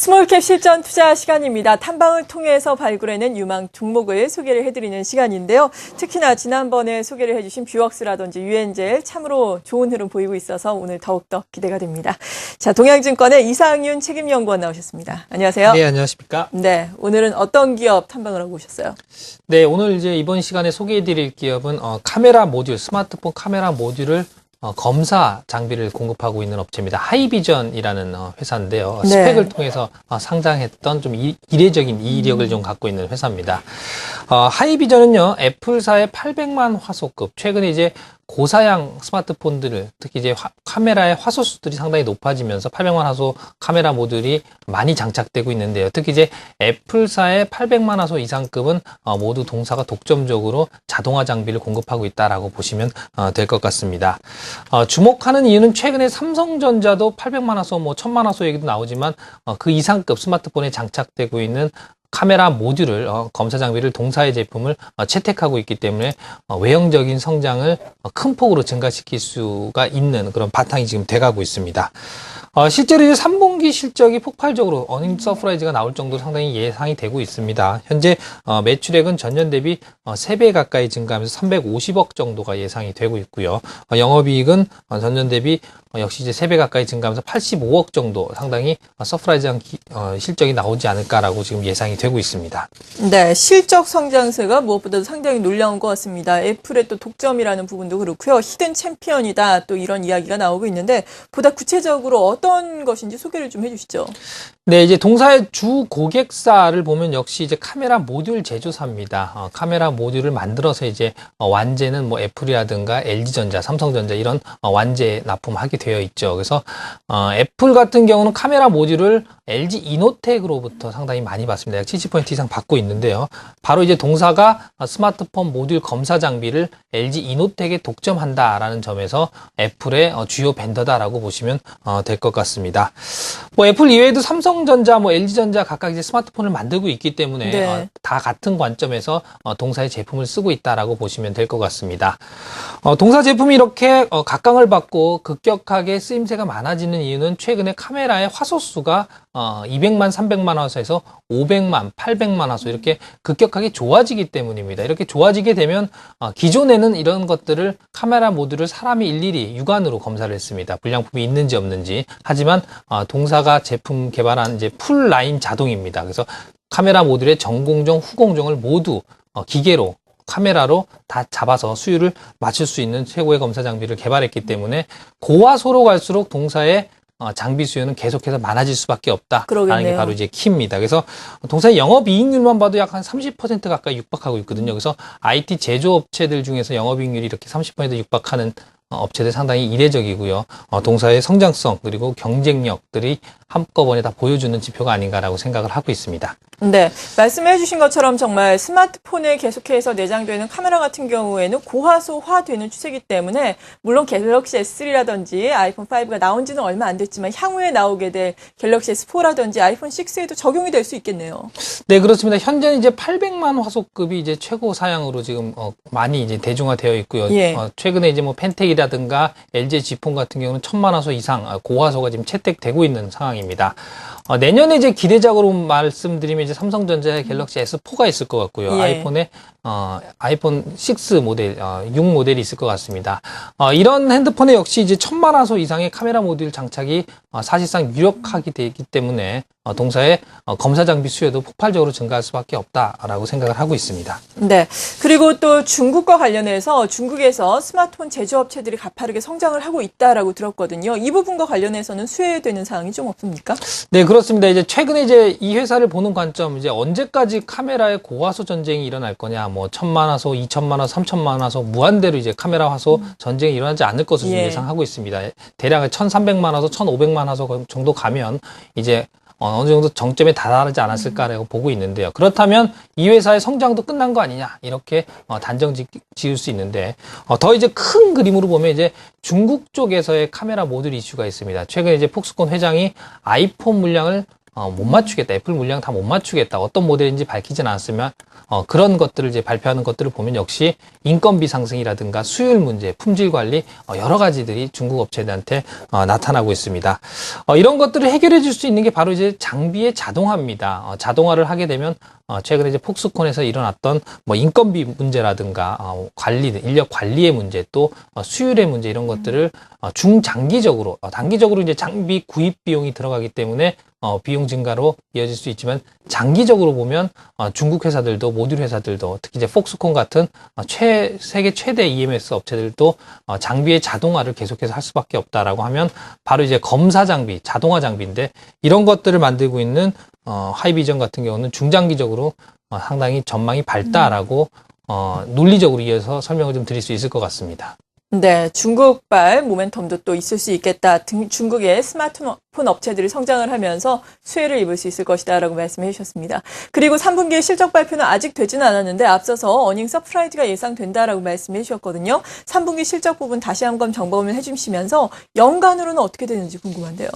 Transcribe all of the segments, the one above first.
스몰캡 실전 투자 시간입니다. 탐방을 통해서 발굴해낸 유망 종목을 소개를 해드리는 시간인데요. 특히나 지난번에 소개를 해주신 뷰웍스라든지 유엔젤 참으로 좋은 흐름 보이고 있어서 오늘 더욱더 기대가 됩니다. 자, 동양증권의 이상윤 책임연구원 나오셨습니다. 안녕하세요. 네, 안녕하십니까? 네, 오늘은 어떤 기업 탐방을 하고 오셨어요? 네, 오늘 이제 이번 시간에 소개해드릴 기업은 카메라 모듈, 스마트폰 카메라 모듈을 검사 장비를 공급하고 있는 업체입니다. 하이비전이라는 회사인데요. 네. 스펙을 통해서 상장했던 좀 이례적인 이력을 좀 갖고 있는 회사입니다. 하이비전은요, 애플사의 800만 화소급, 최근에 이제 고사양 스마트폰들을, 특히 이제 카메라의 화소수들이 상당히 높아지면서 800만 화소 카메라 모듈이 많이 장착되고 있는데요. 특히 이제 애플사의 800만 화소 이상급은 모두 동사가 독점적으로 자동화 장비를 공급하고 있다라고 보시면 될 것 같습니다. 주목하는 이유는 최근에 삼성전자도 800만 화소, 1000만 화소 얘기도 나오지만 그 이상급 스마트폰에 장착되고 있는 카메라 모듈을 검사 장비를 동사의 제품을 채택하고 있기 때문에 외형적인 성장을 큰 폭으로 증가시킬 수가 있는 그런 바탕이 지금 돼가고 있습니다. 실제로 이제 3분기 실적이 폭발적으로 어닝 서프라이즈가 나올 정도로 상당히 예상이 되고 있습니다. 현재 매출액은 전년 대비 3배 가까이 증가하면서 350억 정도가 예상이 되고 있고요. 영업이익은 전년 대비 역시 이제 3배 가까이 증가하면서 85억 정도 상당히 서프라이즈한 실적이 나오지 않을까라고 지금 예상이 되고 있습니다. 네, 실적 성장세가 무엇보다도 상당히 놀라운 것 같습니다. 애플의 또 독점이라는 부분도 그렇고요. 히든 챔피언이다 또 이런 이야기가 나오고 있는데 보다 구체적으로 어떤 것인지 소개를 좀 해주시죠. 네, 이제 동사의 주 고객사를 보면 역시 이제 카메라 모듈 제조사입니다. 카메라 모듈을 만들어서 이제 완제는 뭐 애플이라든가 LG전자, 삼성전자 이런 완제 납품하게 되어 있죠. 그래서 애플 같은 경우는 카메라 모듈을 LG 이노텍으로부터 상당히 많이 받습니다. 약 70% 이상 받고 있는데요. 바로 이제 동사가 스마트폰 모듈 검사 장비를 LG 이노텍에 독점한다라는 점에서 애플의 주요 벤더다라고 보시면 될 것 같습니다. 뭐 애플 이외에도 삼성전자, LG전자 각각 이제 스마트폰을 만들고 있기 때문에 네. 다 같은 관점에서 동사의 제품을 쓰고 있다라고 보시면 될 것 같습니다. 동사 제품이 이렇게 각광을 받고 급격하게 쓰임새가 많아지는 이유는 최근에 카메라의 화소수가 200만, 300만 화소에서 500만, 800만 화소 이렇게 급격하게 좋아지기 때문입니다. 이렇게 좋아지게 되면 기존에는 이런 것들을 카메라 모듈을 사람이 일일이 육안으로 검사를 했습니다. 불량품이 있는지 없는지. 하지만 동사가 제품 개발한 이제 풀 라인 자동입니다. 그래서 카메라 모듈의 전공정, 후공정을 모두 기계로 카메라로 다 잡아서 수율을 맞출 수 있는 최고의 검사 장비를 개발했기 때문에 고화소로 갈수록 동사의 장비 수요는 계속해서 많아질 수밖에 없다라는 게 바로 이제 키입니다. 그래서 동사의 영업이익률만 봐도 약 한 30% 가까이 육박하고 있거든요. 그래서 IT 제조업체들 중에서 영업이익률이 이렇게 30% 육박하는 업체들 상당히 이례적이고요. 동사의 성장성 그리고 경쟁력들이 한꺼번에 다 보여주는 지표가 아닌가라고 생각을 하고 있습니다. 네, 말씀해 주신 것처럼 정말 스마트폰에 계속해서 내장되는 카메라 같은 경우에는 고화소화되는 추세이기 때문에 물론 갤럭시 S3라든지 아이폰 5가 나온 지는 얼마 안 됐지만 향후에 나오게 될 갤럭시 S4라든지 아이폰 6에도 적용이 될 수 있겠네요. 네, 그렇습니다. 현재는 이제 800만 화소급이 이제 최고 사양으로 지금 많이 이제 대중화되어 있고요. 예. 최근에 이제 펜텍이라든가 LG G폰 같은 경우는 1000만 화소 이상 고화소가 지금 채택되고 있는 상황입니다. 내년에 이제 기대작으로 말씀드리면 이제 삼성전자의 갤럭시 S4가 있을 것 같고요. 예. 아이폰 6 모델, 6 모델이 있을 것 같습니다. 이런 핸드폰에 역시 이제 1000만 화소 이상의 카메라 모듈 장착이 사실상 유력하게 되기 때문에 동사의 검사 장비 수요도 폭발적으로 증가할 수밖에 없다라고 생각을 하고 있습니다. 네. 그리고 또 중국과 관련해서 중국에서 스마트폰 제조업체들이 가파르게 성장을 하고 있다라고 들었거든요. 이 부분과 관련해서는 수혜되는 사항이 좀 없습니까? 네, 그렇습니다. 이제 최근에 이제 이 회사를 보는 관점, 이제 언제까지 카메라의 고화소 전쟁이 일어날 거냐, 1000만 화소, 2000만 화소, 3000만 화소, 무한대로 이제 카메라 화소 전쟁이 일어나지 않을 것을 예. 예상하고 있습니다. 대략 1300만 화소, 1500만 화소 정도 가면 이제 어느 정도 정점에 다다르지 않았을까라고 보고 있는데요. 그렇다면 이 회사의 성장도 끝난 거 아니냐 이렇게 단정 지을 수 있는데 더 이제 큰 그림으로 보면 이제 중국 쪽에서의 카메라 모듈 이슈가 있습니다. 최근에 이제 폭스콘 회장이 아이폰 물량을 못 맞추겠다. 애플 물량 다 못 맞추겠다. 어떤 모델인지 밝히진 않았으면 그런 것들을 이제 발표하는 것들을 보면 역시 인건비 상승이라든가 수율 문제, 품질 관리 여러 가지들이 중국 업체들한테 나타나고 있습니다. 이런 것들을 해결해 줄 수 있는 게 바로 이제 장비의 자동화입니다. 자동화를 하게 되면 최근에 이제 폭스콘에서 일어났던 뭐 인건비 문제라든가 관리, 인력 관리의 문제, 또 수율의 문제 이런 것들을 중장기적으로 단기적으로 이제 장비 구입 비용이 들어가기 때문에 비용 증가로 이어질 수 있지만 장기적으로 보면 중국 회사들도 모듈 회사들도 특히 이제 폭스콘 같은 세계 최대 EMS 업체들도 장비의 자동화를 계속해서 할 수밖에 없다라고 하면 바로 이제 검사 장비, 자동화 장비인데 이런 것들을 만들고 있는 하이비전 같은 경우는 중장기적으로 상당히 전망이 밝다라고 논리적으로 이어서 설명을 좀 드릴 수 있을 것 같습니다. 네, 중국발 모멘텀도 또 있을 수 있겠다. 중국의 스마트폰 업체들이 성장을 하면서 수혜를 입을 수 있을 것이다라고 말씀해 주셨습니다. 그리고 3분기 실적 발표는 아직 되지는 않았는데 앞서서 어닝 서프라이즈가 예상된다라고 말씀해 주셨거든요. 3분기 실적 부분 다시 한번 점검을 해주시면서 연간으로는 어떻게 되는지 궁금한데요.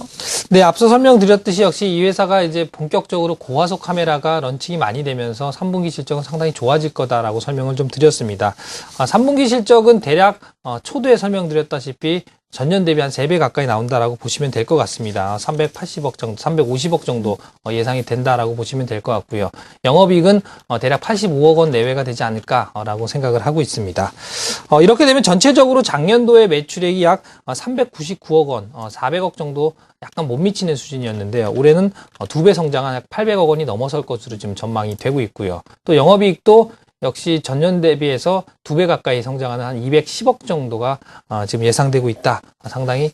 네, 앞서 설명드렸듯이 역시 이 회사가 이제 본격적으로 고화소 카메라가 런칭이 많이 되면서 3분기 실적은 상당히 좋아질 거다라고 설명을 좀 드렸습니다. 3분기 실적은 대략 초두에 설명드렸다시피 전년 대비 한 3배 가까이 나온다라고 보시면 될 것 같습니다. 380억 정도, 350억 정도 예상이 된다라고 보시면 될 것 같고요. 영업이익은 대략 85억 원 내외가 되지 않을까라고 생각을 하고 있습니다. 이렇게 되면 전체적으로 작년도의 매출액이 약 399억 원, 400억 정도 약간 못 미치는 수준이었는데요. 올해는 2배 성장한 약 800억 원이 넘어설 것으로 지금 전망이 되고 있고요. 또 영업이익도 역시 전년 대비해서 2배 가까이 성장하는 한 210억 정도가 지금 예상되고 있다. 상당히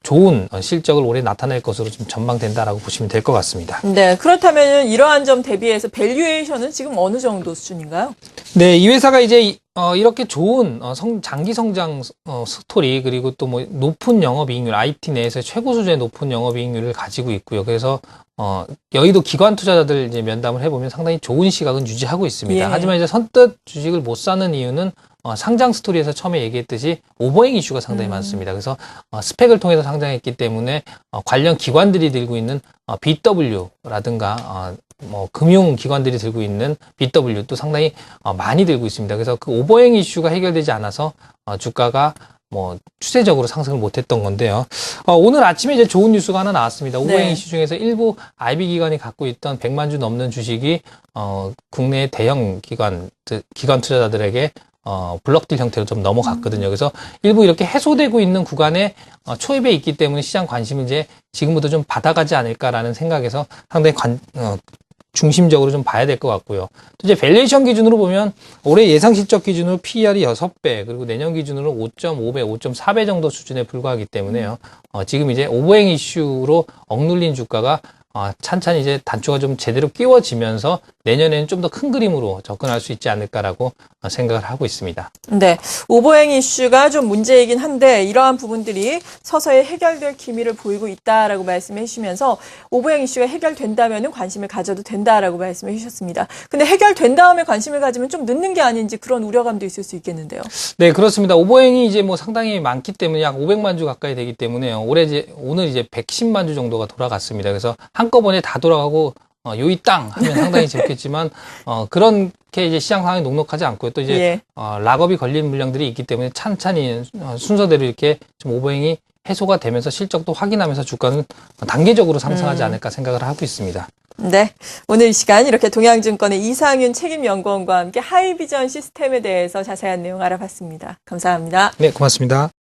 좋은 실적을 올해 나타낼 것으로 좀 전망된다라고 보시면 될 것 같습니다. 네, 그렇다면 이러한 점 대비해서 밸류에이션은 지금 어느 정도 수준인가요? 네, 이 회사가 이제 이렇게 좋은 장기 성장 스토리 그리고 또 뭐 높은 영업이익률, IT 내에서 최고 수준의 높은 영업이익률을 가지고 있고요. 그래서 여의도 기관 투자자들 이제 면담을 해보면 상당히 좋은 시각은 유지하고 있습니다. 예. 하지만 이제 선뜻 주식을 못 사는 이유는 상장 스토리에서 처음에 얘기했듯이 오버행 이슈가 상당히 많습니다. 그래서 스펙을 통해서 상장했기 때문에 관련 기관들이 들고 있는 BW라든가 뭐 금융 기관들이 들고 있는 BW도 상당히 많이 들고 있습니다. 그래서 그 오버행 이슈가 해결되지 않아서 주가가 뭐 추세적으로 상승을 못했던 건데요. 오늘 아침에 이제 좋은 뉴스가 하나 나왔습니다. 오버행 네. 이슈 중에서 일부 IB 기관이 갖고 있던 100만 주 넘는 주식이 국내 대형 기관 투자자들에게 블록딜 형태로 좀 넘어갔거든요. 그래서 일부 이렇게 해소되고 있는 구간에 초입에 있기 때문에 시장 관심을 이제 지금부터 좀 받아가지 않을까라는 생각에서 상당히 중심적으로 좀 봐야 될 것 같고요. 또 이제 밸류에이션 기준으로 보면 올해 예상 실적 기준으로 PER이 6배, 그리고 내년 기준으로 5.5배, 5.4배 정도 수준에 불과하기 때문에요. 지금 이제 오버행 이슈로 억눌린 주가가 찬찬히 이제 단초가 좀 제대로 끼워지면서 내년에는 좀 더 큰 그림으로 접근할 수 있지 않을까라고 생각을 하고 있습니다. 네, 오버행 이슈가 좀 문제이긴 한데 이러한 부분들이 서서히 해결될 기미를 보이고 있다라고 말씀해 주시면서 오버행 이슈가 해결된다면 관심을 가져도 된다라고 말씀해 주셨습니다. 근데 해결된 다음에 관심을 가지면 좀 늦는 게 아닌지 그런 우려감도 있을 수 있겠는데요. 네, 그렇습니다. 오버행이 이제 뭐 상당히 많기 때문에 약 500만 주 가까이 되기 때문에요. 오늘 이제 110만 주 정도가 돌아갔습니다. 그래서 한꺼번에 다 돌아가고 요이 땅 하면 상당히 좋겠지만 그렇게 이제 시장 상황이 녹록하지 않고요. 또 이제 예. 락업이 걸린 물량들이 있기 때문에 찬찬히 순서대로 이렇게 좀 오버행이 해소가 되면서 실적도 확인하면서 주가는 단계적으로 상승하지 않을까 생각을 하고 있습니다. 네, 오늘 이 시간 이렇게 동양증권의 이상윤 책임연구원과 함께 하이비전 시스템에 대해서 자세한 내용 알아봤습니다. 감사합니다. 네, 고맙습니다.